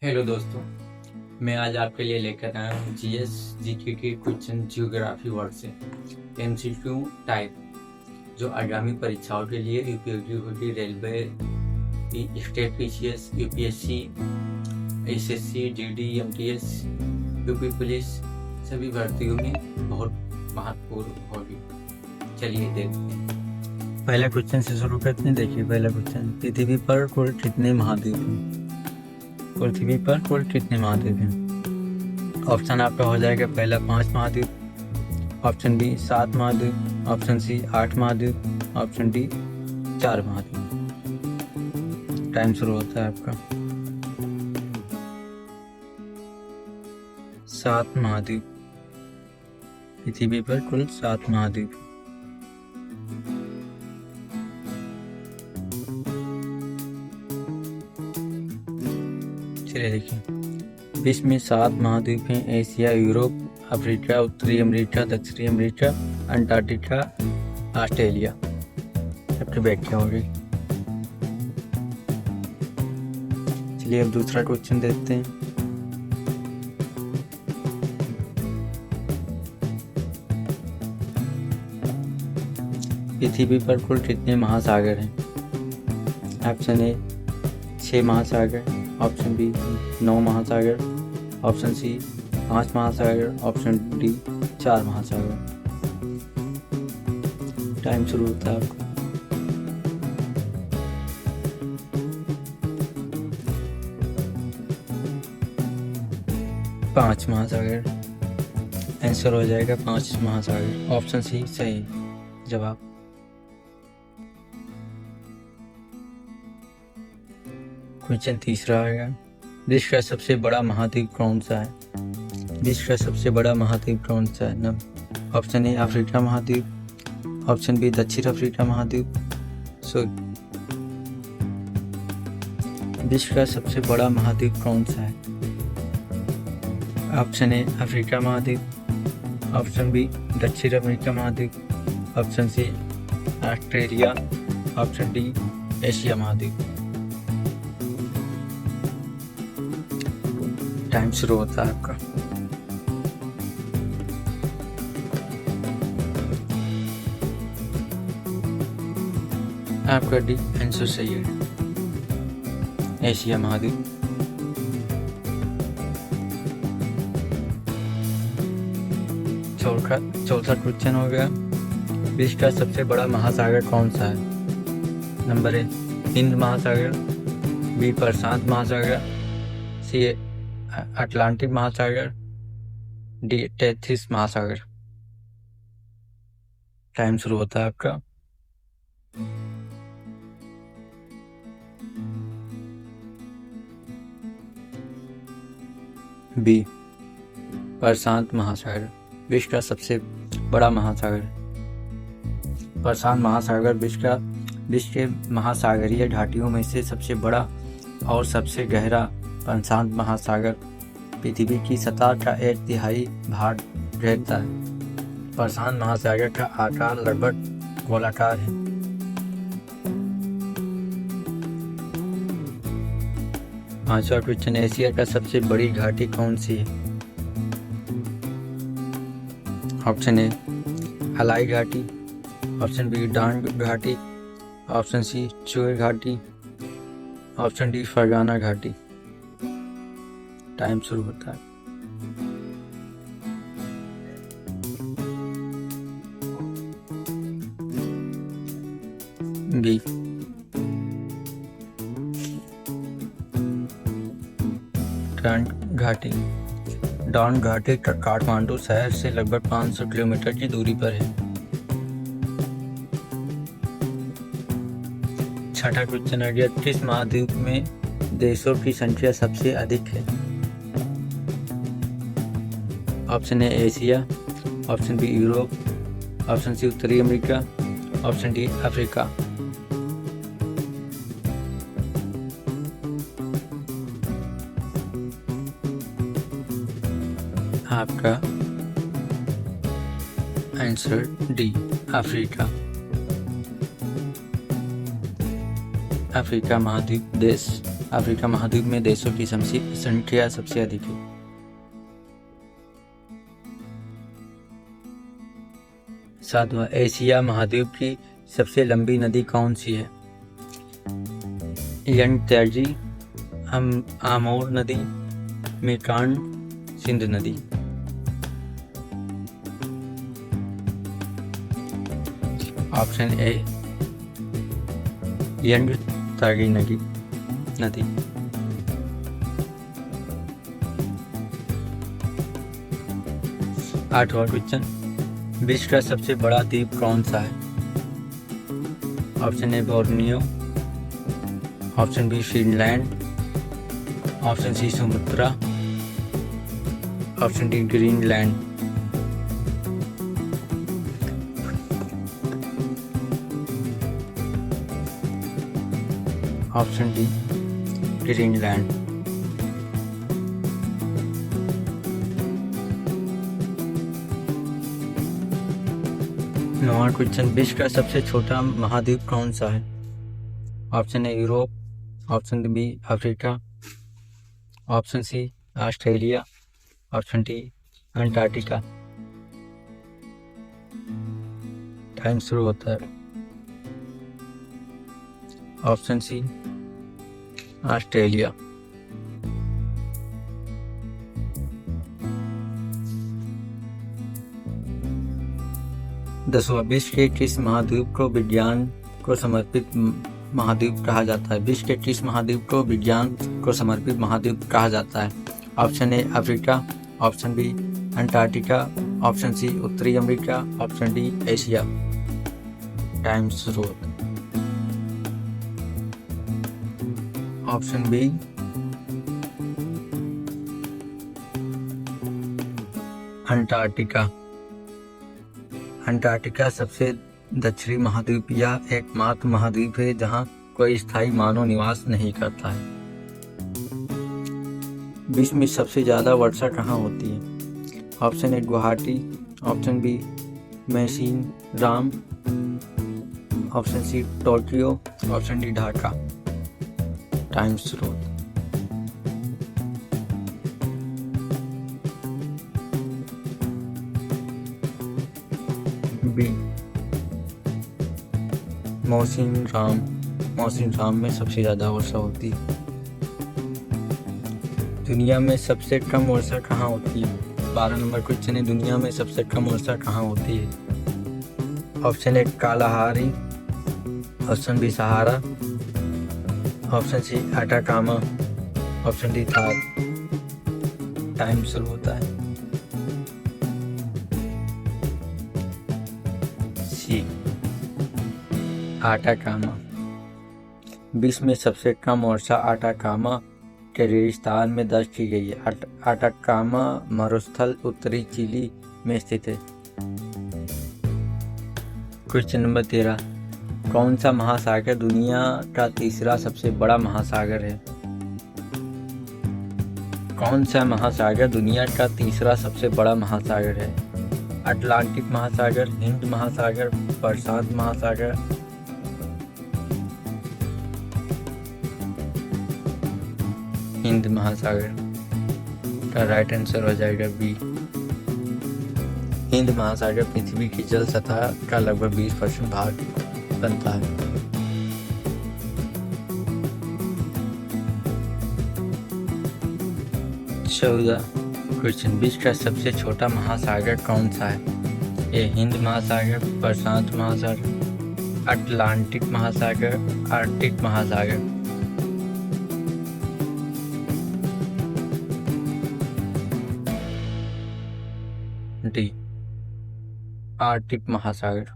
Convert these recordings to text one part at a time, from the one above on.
Hello दोस्तों, मैं आज आपके लिए लेकर आया हूँ जीएस जीके के क्वेश्चन जियोग्राफी वर्ड से एमसीक्यू टाइप, जो आगामी परीक्षाओं के लिए उपयोगी होगी। Railway, state PCS, UPSC, SSC, DD, MTS, UP police सभी भर्तियों में बहुत महत्वपूर्ण होगी। चलिए देखते हैं। पहला क्वेश्चन से शुरू करते हैं। देखिए पहला क्वेश्चन, पृथ्वी पर कुल कितने महाद्वीप हैं? पृथ्वी पर कुल कितने महाद्वीप हैं? ऑप्शन आपका हो जाएगा, पहला 5 महाद्वीप, ऑप्शन बी 7 महाद्वीप, ऑप्शन सी 8 महाद्वीप, ऑप्शन डी 4 महाद्वीप। टाइम शुरू होता है आपका। 7 महाद्वीप, पृथ्वी पर कुल 7 महाद्वीप। चलिए देखिए, विश्व में 7 महाद्वीप हैं। एशिया, यूरोप, अफ्रीका, उत्तरी अमेरिका, दक्षिणी अमेरिका, अंटार्कटिका, ऑस्ट्रेलिया। सबकी व्याख्या होगी। चलिए अब दूसरा क्वेश्चन देखते हैं। पृथ्वी पर कुल कितने महासागर हैं? ऑप्शन ए 6 महासागर, ऑप्शन बी 9 महासागर, ऑप्शन सी 5 महासागर, ऑप्शन डी 4 महासागर। टाइम शुरू होता है आपका। पांच महासागर आंसर हो जाएगा, 5 महासागर। ऑप्शन सी सही जवाब। क्वेश्चन तीसरा आएगा, विश्व का सबसे बड़ा महाद्वीप कौन सा है? विश्व का सबसे बड़ा महाद्वीप कौन सा है? ऑप्शन ए अफ्रीका महाद्वीप, ऑप्शन बी दक्षिण अफ्रीका महाद्वीप। विश्व का सबसे बड़ा महाद्वीप कौन सा है? ऑप्शन ए अफ्रीका महाद्वीप, ऑप्शन बी दक्षिण अमेरिका महाद्वीप, option C Australia, option D Asia महाद्वीप। टाइम शुरू होता है आपका। आपका डी आंसर सही है, एशिया महाद्वीप। चौथा क्वेश्चन हो गया, विश्व का सबसे बड़ा महासागर कौन सा है? नंबर ए हिंद महासागर, बी प्रशांत महासागर, सी अटलांटिक महासागर, डी टेथिस महासागर। टाइम शुरू होता है आपका। बी प्रशांत महासागर विश्व का सबसे बड़ा महासागर। प्रशांत महासागर विश्व के महासागरीय घाटियों में से सबसे बड़ा और सबसे गहरा प्रशांत महासागर पृथ्वी की सतह का 1/3 भाग घेरता है। प्रशांत महासागर का आकार लगभग गोलाकार है। पांचवा क्वेश्चन, एशिया का सबसे बड़ी घाटी कौन सी है? ऑप्शन ए अलाई घाटी, ऑप्शन बी डांग घाटी, ऑप्शन सी चुए घाटी, ऑप्शन डी फरगाना घाटी। टाइम शुरू होता है। बी डांग घाटी। डांग घाटी काठमांडू शहर से लगभग 500 किलोमीटर की दूरी पर है। छठा क्वेश्चन आ गया, किस महाद्वीप में देशों की संख्या सबसे अधिक है? Option A Asia, option B Europe, option C उत्तरी अमेरिका, ऑप्शन डी अफ्रीका। आपका आंसर डी अफ्रीका। अफ्रीका महाद्वीप देश अफ्रीका महाद्वीप में देशों की संख्या सबसे अधिक है। 7वां, एशिया महाद्वीप की सबसे लंबी नदी कौन सी है? यंगत्याजी, आमोर नदी, मेकांग, सिंध नदी। ऑप्शन ए यंगत्यागी नदी। 8वां क्वेश्चन, विश्व का सबसे बड़ा द्वीप कौन सा है? Option A Borneo, option B Finland, option C Sumatra, option D Greenland. Option D Greenland. 9वां क्वेश्चन, विश्व का सबसे छोटा महाद्वीप कौन सा है? Option A Europe, option B Africa, option C Australia, option D Antarctica. Time शुरू होता है। Option C Australia. 10वां, विश्व के किस महाद्वीप को विज्ञान को समर्पित महाद्वीप कहा जाता है? विश्व के किस महाद्वीप को विज्ञान को समर्पित महाद्वीप कहा जाता है? Option A Africa, option B Antarctica, option C उत्तरी America, option D Asia. Time शुरू होता है। Option B Antarctica. अंटार्कटिका सबसे दक्षिणी महाद्वीप या एकमात्र महाद्वीप है जहां कोई स्थायी मानव निवास नहीं करता है। विश्व में सबसे ज्यादा वर्षा कहाँ होती है? Option A Guwahati, option B Mawsynram, option C Tokyo, option D Dhaka. Time शुरू। बी मौसिन राम में सबसे ज्यादा वर्षा होती है। दुनिया में सबसे कम वर्षा कहाँ होती है? 12 नंबर क्वेश्चन है, दुनिया में सबसे कम वर्षा कहाँ होती है? Option A Kalahari, option B Sahara, option C Atacama, option D Thar. Time शुरू होता है। C Atacama. विश्व में सबसे कम वर्षा अटाकामा के रेगिस्तान में दर्ज की गई है। अटाकामा मरुस्थल उत्तरी चिली में स्थित है। क्वेश्चन नंबर 13, कौन सा महासागर दुनिया का तीसरा सबसे बड़ा महासागर है? कौन सा महासागर दुनिया का तीसरा सबसे बड़ा महासागर है? अटलांटिक महासागर, हिंद महासागर, प्रशांत महासागर। हिंद महासागर का राइट आंसर हो जाएगा बी। हिंद महासागर पृथ्वी की जल सतह का लगभग 20% भाग बनता है। चौदह क्वेश्चन, विश्व का सबसे छोटा महासागर कौन सा है? ए हिंद महासागर, प्रशांत महासागर, अटलांटिक महासागर, आर्कटिक महासागर। डी आर्कटिक महासागर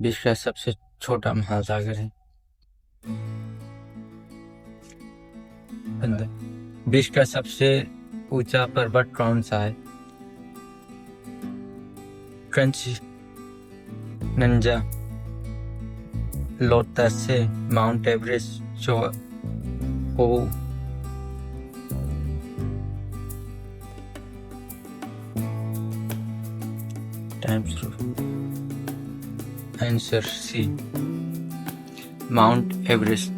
विश्व का सबसे छोटा महासागर है। विश्व का सबसे ऊंचा पर्वत कौन सा है? कंचनजंगा, लोटसे, माउंट एवरेस्ट, चोपो। टाइम शुरू। Answer C Mount Everest.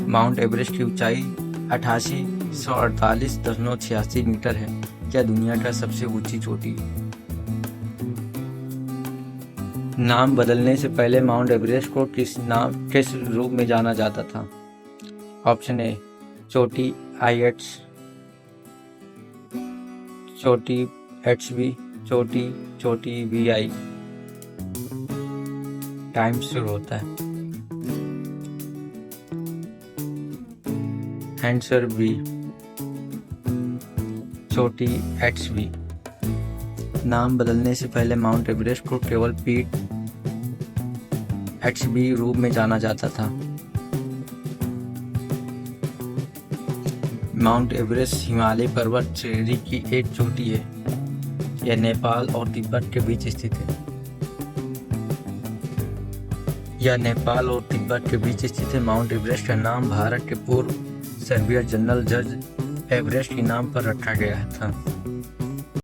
Mount Everest की ऊंचाई 8848.86 मीटर है। क्या दुनिया का सबसे ऊंची चोटी? नाम बदलने से पहले माउंट एवरेस्ट को किस रूप में जाना जाता था? ऑप्शन ए चोटी IH, चोटी HB, चोटी VI। टाइम शुरू होता है। आंसर बी चोटी HB। नाम बदलने से पहले माउंट एवरेस्ट को केवल पीक HB रूप में जाना जाता था। माउंट एवरेस्ट हिमालय पर्वत श्रेणी की एक चोटी है। यह नेपाल और तिब्बत के बीच स्थित है। माउंट एवरेस्ट का नाम भारत के पूर्व सर्वेयर जनरल जॉर्ज एवरेस्ट के नाम पर रखा गया था।